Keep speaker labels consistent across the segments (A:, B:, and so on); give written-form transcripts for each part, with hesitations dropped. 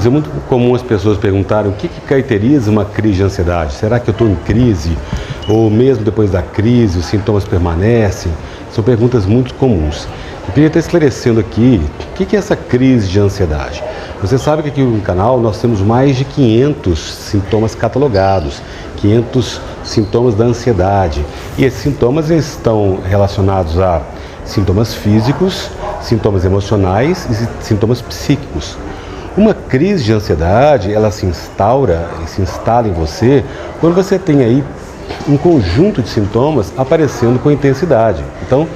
A: é muito comum as pessoas perguntarem o que caracteriza uma crise de ansiedade. Será que eu estou em crise? Ou mesmo depois da crise, os sintomas permanecem? São perguntas muito comuns. Eu queria estar esclarecendo aqui o que é essa crise de ansiedade. Você sabe que aqui no canal nós temos mais de 500 sintomas catalogados, 500 sintomas da ansiedade. E esses sintomas estão relacionados a sintomas físicos, sintomas emocionais e sintomas psíquicos. Uma crise de ansiedade, ela se instaura e se instala em você quando você tem aí um conjunto de sintomas aparecendo com intensidade. Então,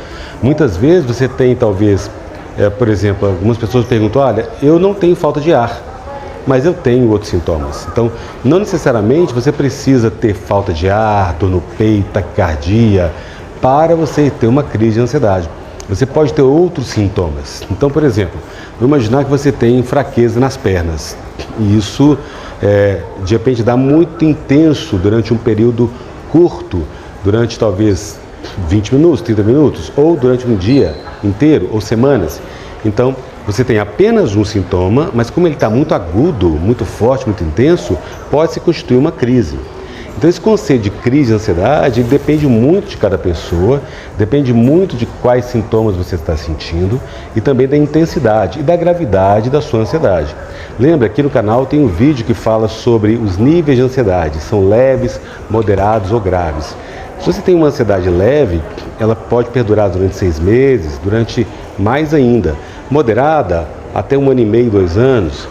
A: muitas vezes você tem talvez, por exemplo, algumas pessoas perguntam, olha, eu não tenho falta de ar, mas eu tenho outros sintomas. Então, não necessariamente você precisa ter falta de ar, dor no peito, taquicardia, para você ter uma crise de ansiedade. Você pode ter outros sintomas. Então, por exemplo, vamos imaginar que você tem fraqueza nas pernas. E isso, de repente, dá muito intenso durante um período curto, durante talvez 20 minutos, 30 minutos, ou durante um dia inteiro, ou semanas. Então, você tem apenas um sintoma, mas como ele está muito agudo, muito forte, muito intenso, pode se constituir uma crise. Então, esse conceito de crise de ansiedade depende muito de cada pessoa, depende muito de quais sintomas você está sentindo e também da intensidade e da gravidade da sua ansiedade. Lembra, aqui no canal tem um vídeo que fala sobre os níveis de ansiedade, são leves, moderados ou graves. Se você tem uma ansiedade leve, ela pode perdurar durante 6 meses, durante mais ainda. Moderada, até 1 ano e meio, 2 anos.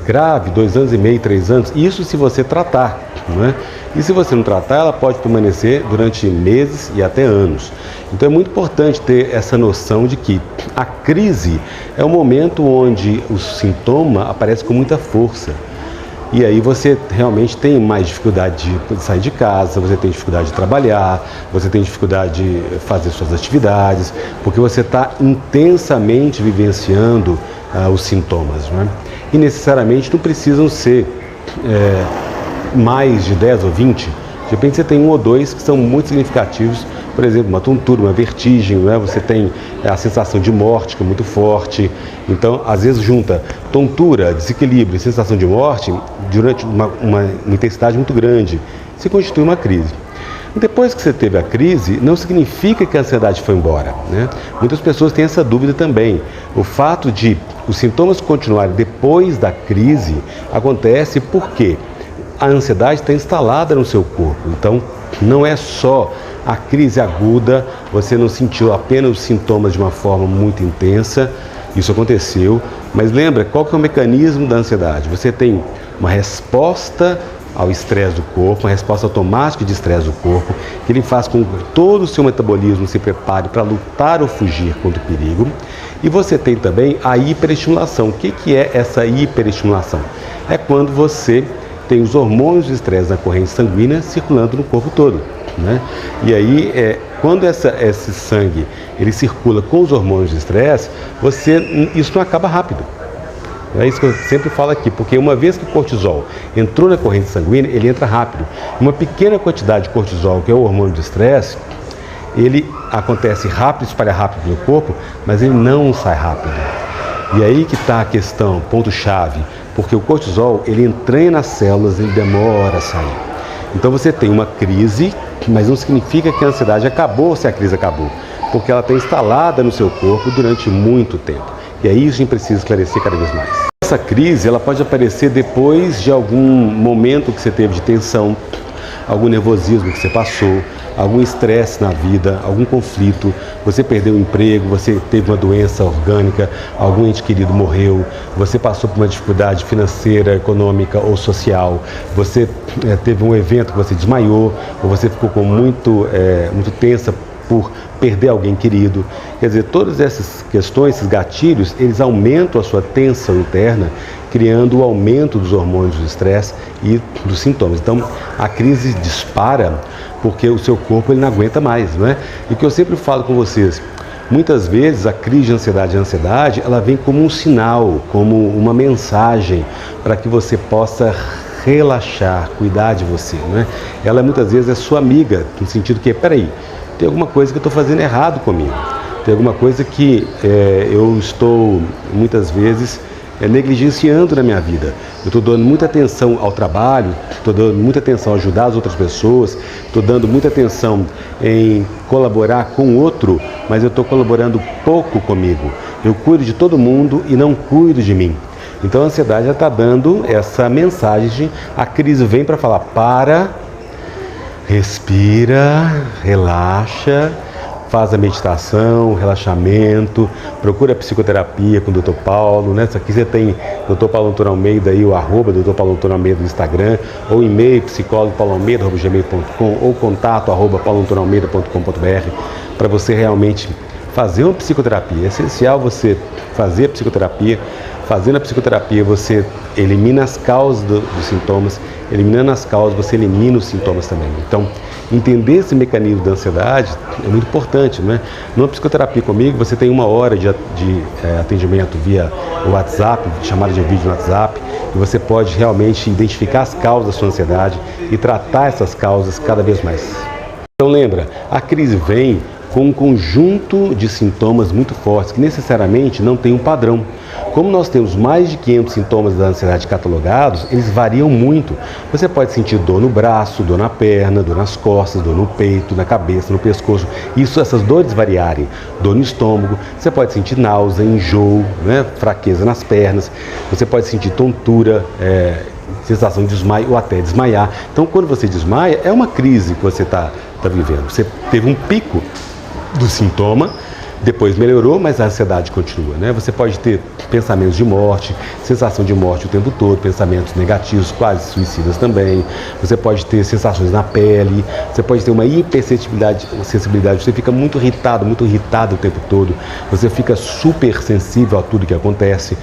A: Grave, 2 anos e meio, 3 anos. Isso se você tratar, não é? E se você não tratar, ela pode permanecer durante meses e até anos. Então é muito importante ter essa noção de que a crise é o momento onde o sintoma aparece com muita força. E aí você realmente tem mais dificuldade de sair de casa, você tem dificuldade de trabalhar, você tem dificuldade de fazer suas atividades, porque você está intensamente vivenciando os sintomas, não é? E necessariamente não precisam ser mais de 10 ou 20, de repente você tem 1 ou 2 que são muito significativos, por exemplo, uma tontura, uma vertigem, né? Você tem a sensação de morte, que é muito forte. Então, às vezes junta tontura, desequilíbrio e sensação de morte durante uma intensidade muito grande, se constitui uma crise. Depois que você teve a crise, não significa que a ansiedade foi embora, né? Muitas pessoas têm essa dúvida também. O fato de os sintomas continuarem depois da crise acontece porque a ansiedade está instalada no seu corpo. Então, não é só a crise aguda, você não sentiu apenas os sintomas de uma forma muito intensa, isso aconteceu, mas lembra, qual que é o mecanismo da ansiedade? Você tem uma resposta ao estresse do corpo, uma resposta automática de estresse do corpo, que ele faz com que todo o seu metabolismo se prepare para lutar ou fugir contra o perigo. E você tem também a hiperestimulação. O que é essa hiperestimulação? É quando você tem os hormônios de estresse na corrente sanguínea circulando no corpo todo, né? E aí, quando esse sangue ele circula com os hormônios de estresse, isso não acaba rápido. É isso que eu sempre falo aqui, porque uma vez que o cortisol entrou na corrente sanguínea, ele entra rápido. Uma pequena quantidade de cortisol, que é o hormônio de estresse, ele acontece rápido, espalha rápido no corpo, mas ele não sai rápido. E aí que está a questão, ponto-chave, porque o cortisol, ele entranha nas células, ele demora a sair. Então você tem uma crise, mas não significa que a ansiedade acabou se a crise acabou, porque ela está instalada no seu corpo durante muito tempo. E aí a gente precisa esclarecer cada vez mais. Essa crise, ela pode aparecer depois de algum momento que você teve de tensão, algum nervosismo que você passou, algum estresse na vida, algum conflito, você perdeu o emprego, você teve uma doença orgânica, algum ente querido morreu, você passou por uma dificuldade financeira, econômica ou social, você teve um evento que você desmaiou, ou você ficou muito tensa por perder alguém querido. Quer dizer, todas essas questões, esses gatilhos, eles aumentam a sua tensão interna, criando o aumento dos hormônios do estresse e dos sintomas. Então, a crise dispara porque o seu corpo ele não aguenta mais, não é? E o que eu sempre falo com vocês, muitas vezes a crise de ansiedade, ela vem como um sinal, como uma mensagem para que você possa relaxar, cuidar de você, não é? Ela muitas vezes é sua amiga, no sentido que, peraí, tem alguma coisa que eu estou fazendo errado comigo, tem alguma coisa que eu estou, muitas vezes, negligenciando na minha vida. Eu estou dando muita atenção ao trabalho, estou dando muita atenção a ajudar as outras pessoas, estou dando muita atenção em colaborar com o outro, mas eu estou colaborando pouco comigo. Eu cuido de todo mundo e não cuido de mim. Então a ansiedade já está dando essa mensagem, a crise vem para falar, para, respira, relaxa, faz a meditação, relaxamento, procura a psicoterapia com o Dr. Paulo, né? Aqui você tem Dr. Paulo Antônio Almeida aí, o arroba Dr. Paulo Antônio Almeida no Instagram, ou e-mail psicólogo.pauloalmeida@gmail.com ou contato@pauloantonioalmeida.com.br para você realmente fazer uma psicoterapia. É essencial você fazer a psicoterapia. Fazendo a psicoterapia, você elimina as causas dos sintomas. Eliminando as causas, você elimina os sintomas também. Então, entender esse mecanismo da ansiedade é muito importante, né? Numa psicoterapia comigo, você tem 1 hora de atendimento via WhatsApp, chamada de vídeo no WhatsApp, e você pode realmente identificar as causas da sua ansiedade e tratar essas causas cada vez mais. Então, lembra, a crise vem com um conjunto de sintomas muito fortes, que necessariamente não tem um padrão. Como nós temos mais de 500 sintomas da ansiedade catalogados, eles variam muito. Você pode sentir dor no braço, dor na perna, dor nas costas, dor no peito, na cabeça, no pescoço. Essas dores variarem. Dor no estômago, você pode sentir náusea, enjoo, né? Fraqueza nas pernas, você pode sentir tontura, sensação de desmaio ou até desmaiar. Então, quando você desmaia, é uma crise que você está vivendo. Você teve um pico do sintoma, depois melhorou, mas a ansiedade continua, né? Você pode ter pensamentos de morte, sensação de morte o tempo todo, pensamentos negativos, quase suicidas também. Você pode ter sensações na pele, você pode ter uma hipersensibilidade, você fica muito irritado o tempo todo, você fica super sensível a tudo que acontece.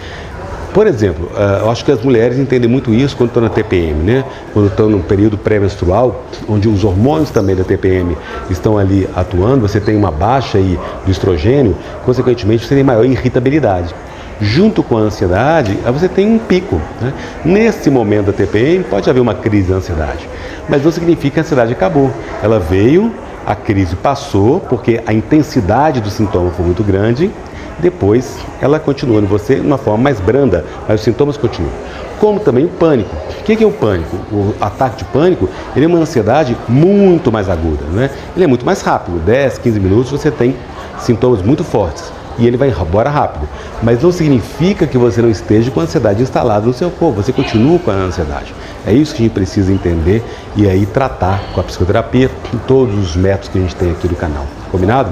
A: Por exemplo, eu acho que as mulheres entendem muito isso quando estão na TPM, né? Quando estão no período pré-menstrual, onde os hormônios também da TPM estão ali atuando, você tem uma baixa aí do estrogênio, consequentemente você tem maior irritabilidade. Junto com a ansiedade, você tem um pico, né? Nesse momento da TPM pode haver uma crise de ansiedade, mas não significa que a ansiedade acabou. Ela veio, a crise passou, porque a intensidade do sintoma foi muito grande. Depois ela continua em você de uma forma mais branda, mas os sintomas continuam. Como também o pânico. O que é o pânico? O ataque de pânico, ele é uma ansiedade muito mais aguda, né? Ele é muito mais rápido, 10, 15 minutos você tem sintomas muito fortes e ele vai embora rápido. Mas não significa que você não esteja com a ansiedade instalada no seu corpo, você continua com a ansiedade. É isso que a gente precisa entender e aí tratar com a psicoterapia em todos os métodos que a gente tem aqui do canal. Combinado?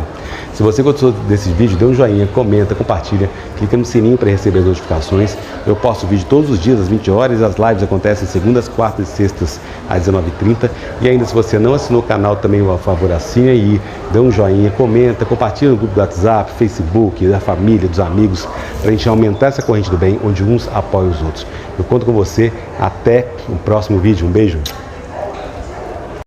A: Se você gostou desse vídeo, dê um joinha, comenta, compartilha, clica no sininho para receber as notificações. Eu posto vídeo todos os dias às 20 horas, as lives acontecem segundas, quartas e sextas às 19h30. E ainda se você não assinou o canal, também por favor assine aí, dê um joinha, comenta, compartilha no grupo do WhatsApp, Facebook, da família, dos amigos, para a gente aumentar essa corrente do bem, onde uns apoiam os outros. Eu conto com você, até o próximo vídeo, um beijo!